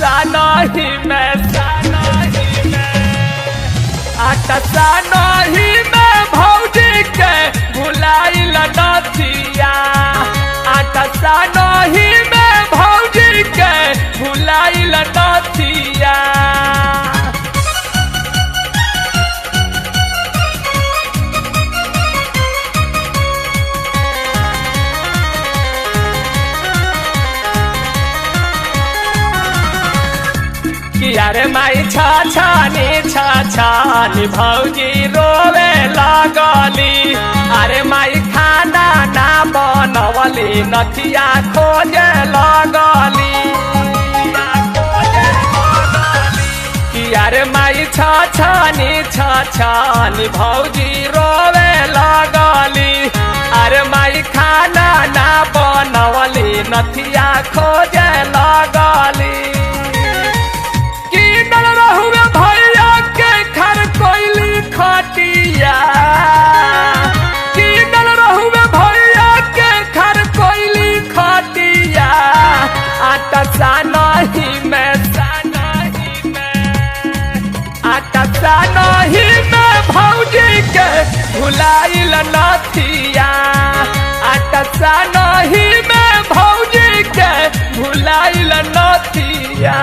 सानही में आटा सानही में भौजी के भुलाइल नथिया आटा सानही में भौजी के भुलाइल नथिया अरे माई छाछानी भौजी रोवे लगली अरे माई खाना ना बनवली नथिया खोजे लगली अरे माई छाछानी भौजी रोवे लगली अरे माई खाना ना बनवली नथिया खोजे लगली भैया के घर कोयली खटिया किनल रहुए भैया के घर कोयली खटिया आटा सानही में आटा सानही में भौजी के भुलाइल नथिया आटा सानही में भौजी के भुलाइल नथिया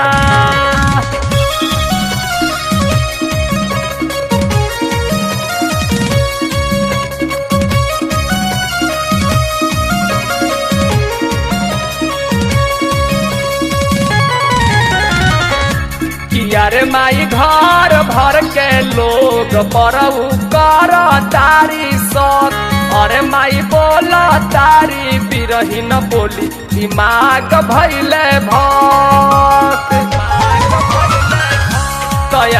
अरे माई घर भर के लोग परऊ कर तारी सत अरे माई बोल तारी बिरहीन बोली दिमाग भैले भक्त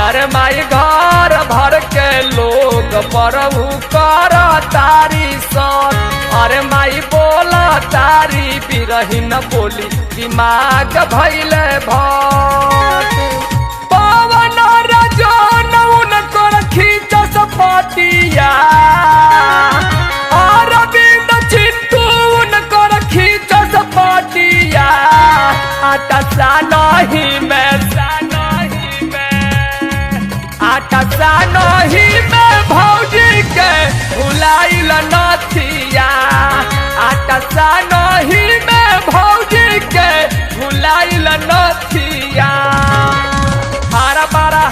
अरे माई घर भर के लोग परऊ कर तारी सत अरे माई बोल तारी बिरहीन बोली दिमाग भैले भक्त पतिया अरविंद चिंटू उनकर खींच सपटिया आटा सानही में आटा सानही में भौजी के भुलाइल नथिया आटा सानही में भौजी के भुलाइल नथिया हरा बारा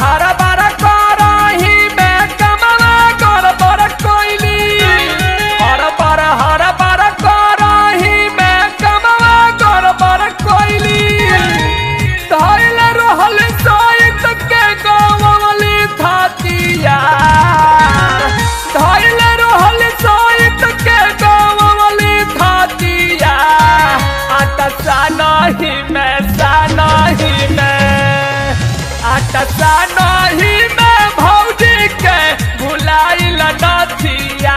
आटा सानही में भौजी के भुलाइल नथिया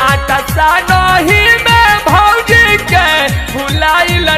आटा सानही में भौजी के भुलाइल